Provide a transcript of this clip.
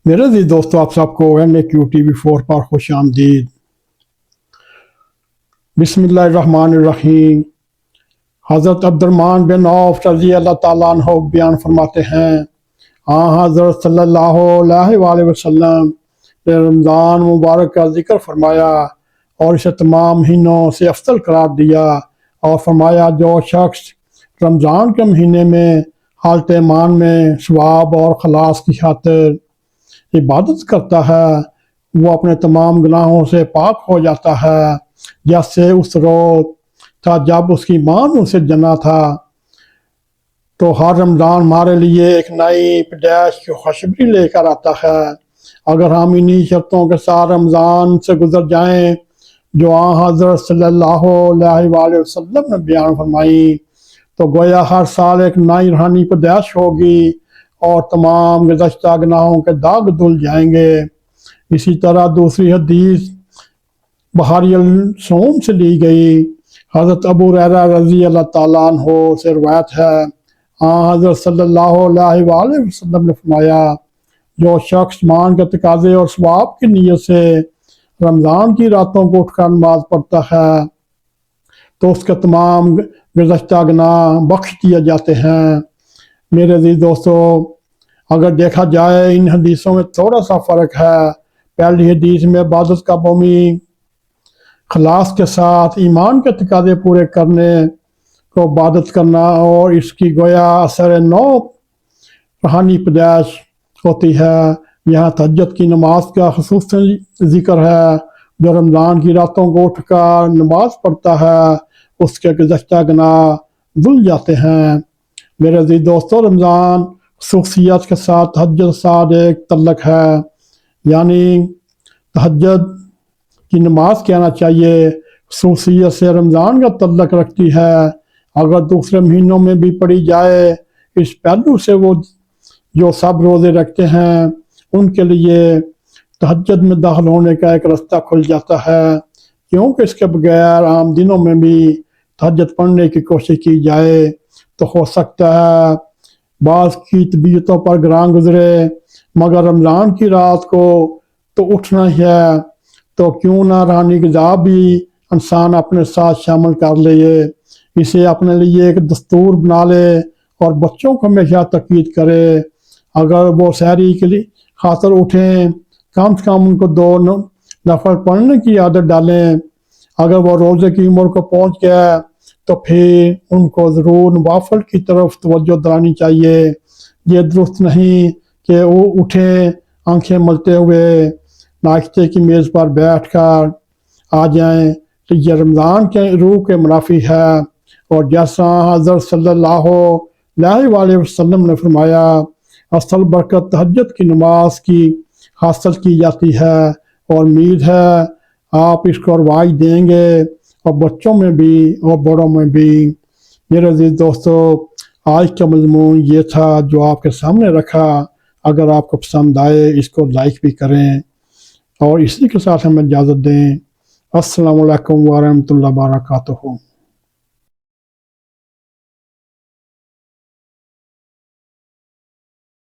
میرے عزیز دوستو، آپ سب کو MAQ-TV4 پر خوش آمدید۔ بسم اللہ الرحمن الرحیم۔ حضرت عبدالرحمن بن عوف رضی اللہ تعالیٰ عنہ بیان فرماتے ہیں، حضرت صلی اللہ علیہ وآلہ وسلم نے رمضان مبارک کا ذکر فرمایا اور اسے تمام مہینوں سے افضل قرار دیا، اور فرمایا جو شخص رمضان کے مہینے میں حالت ایمان میں ثواب اور خلاص کی خاطر عبادت کرتا ہے، وہ اپنے تمام گناہوں سے پاک ہو جاتا ہے، جیسے اس روز تھا جب اس کی ماں نے اسے جنا تھا۔ تو ہر رمضان ہمارے لیے ایک نئی پیدائش کی خوشخبری لے کر آتا ہے۔ اگر ہم انہی شرطوں کے ساتھ رمضان سے گزر جائیں جو حضرت صلی اللہ علیہ وآلہ وسلم نے بیان فرمائی، تو گویا ہر سال ایک نئی روحانی پیدائش ہوگی اور تمام گزشتہ گناہوں کے داغ دھل جائیں گے۔ اسی طرح دوسری حدیث بخاری الصوم سے لی گئی، حضرت ابو ہریرہ رضی اللہ تعالیٰ عنہ سے روایت ہے، حضرت صلی اللہ علیہ وآلہ وسلم نے فرمایا، جو شخص ایمان کے تقاضے اور ثواب کی نیت سے رمضان کی راتوں کو اٹھ کر نماز پڑھتا ہے تو اس کے تمام گزشتہ گناہ بخش دیے جاتے ہیں۔ میرے عزیز دوستو، اگر دیکھا جائے ان حدیثوں میں تھوڑا سا فرق ہے۔ پہلی حدیث میں عبادت کا بومی خلاص کے ساتھ ایمان کے تقاضے پورے کرنے کو عبادت کرنا، اور اس کی گویا اثر نو روحانی پیدائش ہوتی ہے۔ یہاں تہجد کی نماز کا خصوصاً ذکر ہے۔ جو رمضان کی راتوں کو اٹھ کر نماز پڑھتا ہے اس کے گزشتہ گناہ دھل جاتے ہیں۔ میرے عزیز دوستو، رمضان خصوصیت کے ساتھ تہجد ساتھ ایک تعلق ہے، یعنی تہجد کی نماز کہنا چاہیے خصوصیت سے رمضان کا تعلق رکھتی ہے۔ اگر دوسرے مہینوں میں بھی پڑھی جائے، اس پہلو سے وہ جو سب روزے رکھتے ہیں ان کے لیے تہجد میں داخل ہونے کا ایک رستہ کھل جاتا ہے، کیونکہ اس کے بغیر عام دنوں میں بھی تہجد پڑھنے کی کوشش کی جائے تو ہو سکتا ہے بعض کی طبیعتوں پر گراں گزرے، مگر رمضان کی رات کو تو اٹھنا ہی ہے، تو کیوں نہ روحانی غذا بھی انسان اپنے ساتھ شامل کر لے، اسے اپنے لیے ایک دستور بنا لے اور بچوں کو ہمیشہ تاکید کرے۔ اگر وہ سحری کے لیے خاطر اٹھیں، کم سے کم ان کو 2 نفل پڑھنے کی عادت ڈالیں۔ اگر وہ روزے کی عمر کو پہنچ گیا تو پھر ان کو ضرور نوافل کی طرف توجہ دلانی چاہیے۔ یہ درست نہیں کہ وہ اٹھیں آنکھیں ملتے ہوئے ناشتے کی میز پر بیٹھ کر آ جائیں، تو یہ رمضان کے روح کے منافی ہے۔ اور جیسا حضرت صلی اللہ علیہ وآلہ وسلم نے فرمایا، اصل برکت تہجد کی نماز کی حاصل کی جاتی ہے، اور امید ہے آپ اس کو رواج دیں گے، اور بچوں میں بھی اور بڑوں میں بھی۔ میرے عزیز دوستو، آج کا مضمون یہ تھا جو آپ کے سامنے رکھا۔ اگر آپ کو پسند آئے اس کو لائک بھی کریں، اور اسی کے ساتھ ہمیں اجازت دیں۔ السلام علیکم ورحمۃ اللہ وبرکاتہ۔